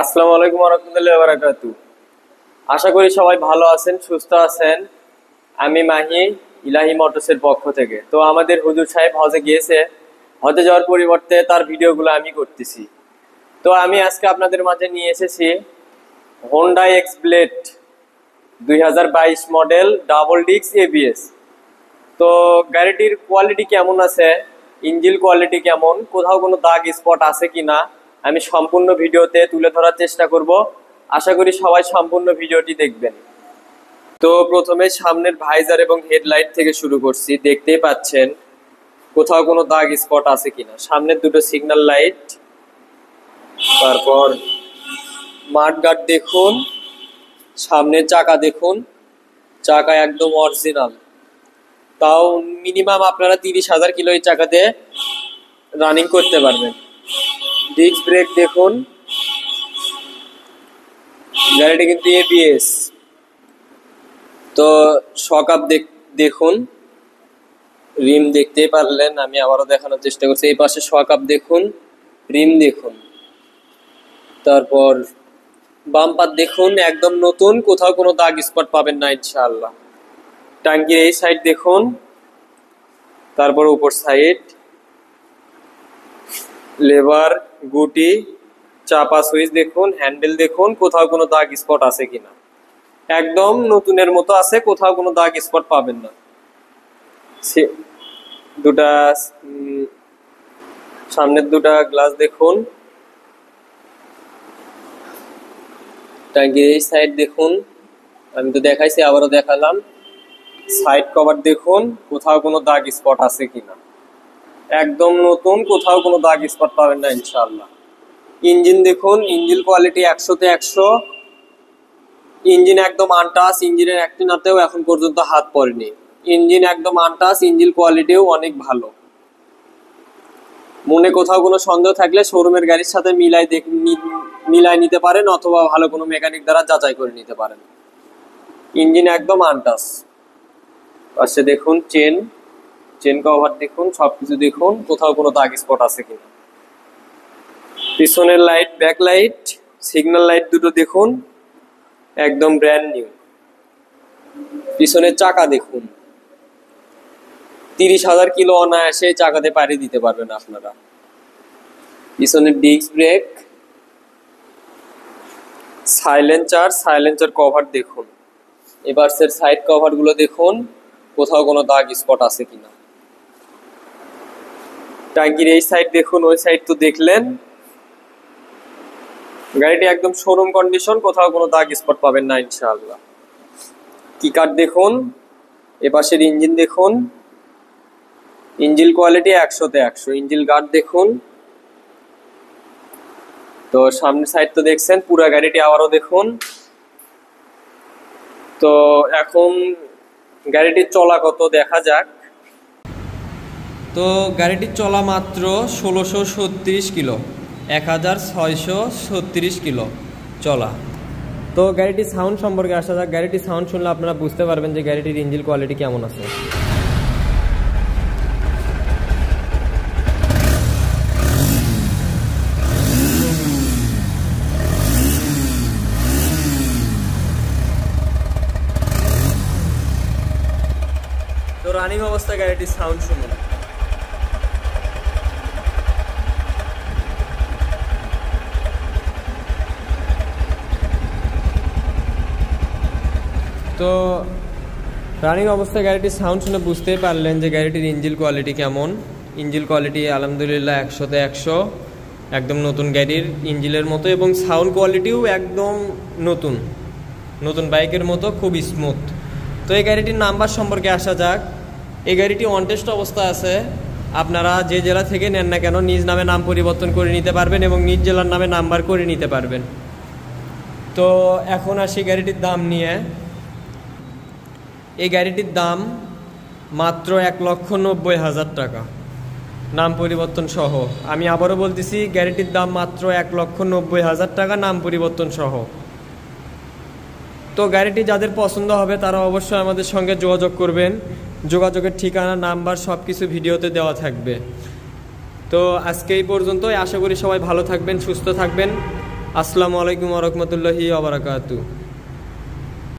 আসসালামু আলাইকুম ওয়া রাহমাতুল্লাহি ওয়া বারাকাতুহু। আশা করি সবাই ভালো আছেন, সুস্থ আছেন। আমি মাহি, ইলাহি মোটরসের পক্ষ থেকে। তো আমাদের হুজুর সাহেব হজে গিয়েছে, হজে যাওয়ার পরিবর্তে তার ভিডিওগুলো আমি করতেছি। তো আমি আজকে আপনাদের মাঝে নিয়ে এসেছি Honda x blade 2022 model double disc ABS. তো গাড়িটির কোয়ালিটি কেমন আছে, ইঞ্জিন কোয়ালিটি কেমন, কোথাও কোনো দাগ স্পট আছে কিনা আমি সম্পূর্ণ ভিডিওতে তুলে ধরার চেষ্টা করব। আশা করি সবাই সম্পূর্ণ ভিডিওটি দেখবেন। তো প্রথমে সামনের ভাইজার এবং হেডলাইট থেকে শুরু করছি। দেখতেই পাচ্ছেন কোথাও কোনো দাগ স্পট আছে কিনা। সামনের দুটো সিগন্যাল লাইট, তারপর মাঠগার্ড দেখুন, সামনের চাকা দেখুন, চাকা একদম অরিজিনাল। তাও মিনিমাম আপনারা 30,000 কিলো এই চাকাতে রানিং করতে পারবেন। ডিস্ক ব্রেক দেখুন, গাড়িটি কিন্তু এবিএস। তো শক আপ দেখুন, রিম দেখতেই পারলেন, আমি আবারও দেখানোর চেষ্টা করছি। এই পাশে শক আপ দেখুন, রিম দেখুন, তারপর বাম্পার দেখুন, একদম নতুন, কোথাও কোনো দাগ স্পট পাবেন না ইনশাআল্লাহ। ট্যাঙ্কির এই সাইড দেখুন, তারপর উপর সাইড, লেবার, গুটি, চাপা সুইচ দেখুন, হ্যান্ডেল দেখুন, কোথাও কোনো দাগ স্পট আছে কিনা। একদম নতুনের মতো আছে, কোথাও কোনো দাগ স্পট পাবেন না। দুটা সামনের দুটা গ্লাস দেখুন, ট্যাঙ্কির এই সাইড দেখুন, আমি তো দেখাইছি, আবারও দেখালাম। সাইড কভার দেখুন, কোথাও কোনো দাগ স্পট আছে কিনা। একদম নতুন, কোথাও কোনো দাগ স্পট পাবেন না ইনশাআল্লাহ। ইঞ্জিন দেখুন, ইঞ্জিন কোয়ালিটি 100-তে 100। ইঞ্জিন একদম আনটাচ, ইঞ্জিনের একটি নাতেও এখন পর্যন্ত হাত পড়েনি। ইঞ্জিন একদম আনটাচ, ইঞ্জিন কোয়ালিটিও অনেক ভালো। মনে কোথাও কোনো সন্দেহ থাকলে শোরুমের গাড়ির সাথে মিলাই নিতে পারেন, অথবা ভালো কোনো মেকানিক দ্বারা যাচাই করে নিতে পারেন। ইঞ্জিন একদম আনটাচ। পাশে দেখুন চেন কভার দেখুন, সবকিছু দেখুন, কোথাও কোনো দাগ স্পট আছে কিনা। পিছনের light, back light, signal light দুটো দেখুন, একদম ব্র্যান্ড নিউ। পিছনের চাকা দেখুন, 30,000 কিলো অনায়াসে চাকাতে পাড়ি দিতে পারবেন আপনারা। পিছনের ডিস্ক ব্রেক, সাইলেন্সার কভার দেখুন। এবার সাইড কভার গুলো দেখুন, কোথাও কোনো দাগ স্পট আছে কিনা। ট্যাঙ্কির এই সাইড দেখুন, ওই সাইড তো দেখলেন। গাড়িটি একদম শোরুম কন্ডিশন, কোথাও কোনো দাগ স্পট পাবেন না ইনশাআল্লাহ। কিকার দেখুন, এপাশের ইঞ্জিন দেখুন, ইঞ্জিন কোয়ালিটি 100-তে 100। ইঞ্জিন গার্ড দেখুন। তো সামনের সাইড তো দেখছেন, পুরো গাড়িটি আবারও দেখুন। তো এখন গাড়িটির চলা কত দেখা যাক। তো গাড়িটির চলা মাত্র 1636 কিলো, 1636 কিলো চলা। তো গাড়িটির সাউন্ড সম্পর্কে আসা যাক। গাড়িটির সাউন্ড শুনলে আপনারা বুঝতে পারবেন যে গাড়িটির ইঞ্জিন কোয়ালিটি কেমন আছে। তো রানিং অবস্থায় গাড়িটির সাউন্ড শুনুন। তো রানিং অবস্থায় গাড়িটির সাউন্ড শুনে বুঝতেই পারলেন যে গাড়িটির ইঞ্জিন কোয়ালিটি কেমন। ইঞ্জিন কোয়ালিটি আলহামদুলিল্লাহ 100-তে 100, একদম নতুন গাড়ির ইঞ্জিনের মতো, এবং সাউন্ড কোয়ালিটিও একদম নতুন বাইকের মতো, খুব স্মুথ। তো এই গাড়িটির নাম্বার সম্পর্কে আসা যাক। এই গাড়িটি অন টেস্ট অবস্থা আছে। আপনারা যে জেলা থেকে নেন না কেন নিজ নামে নাম পরিবর্তন করে নিতে পারবেন এবং নিজ জেলার নামে নাম্বার করে নিতে পারবেন। তো এখন আসি গাড়িটির দাম নিয়ে। এই গাড়িটির দাম মাত্র 1,90,000 টাকা, নাম পরিবর্তন সহ। আমি আবারও বলতেছি, গাড়িটির দাম মাত্র 1,90,000 টাকা, নাম পরিবর্তন সহ। তো গাড়িটি যাদের পছন্দ হবে তারা অবশ্যই আমাদের সঙ্গে যোগাযোগ করবেন। যোগাযোগের ঠিকানা, নাম্বার সব কিছু ভিডিওতে দেওয়া থাকবে। তো আজকে এই পর্যন্তই। আশা করি সবাই ভালো থাকবেন, সুস্থ থাকবেন। আসসালামু আলাইকুম ওয়া রাহমাতুল্লাহি ওয়া বারাকাতুহু।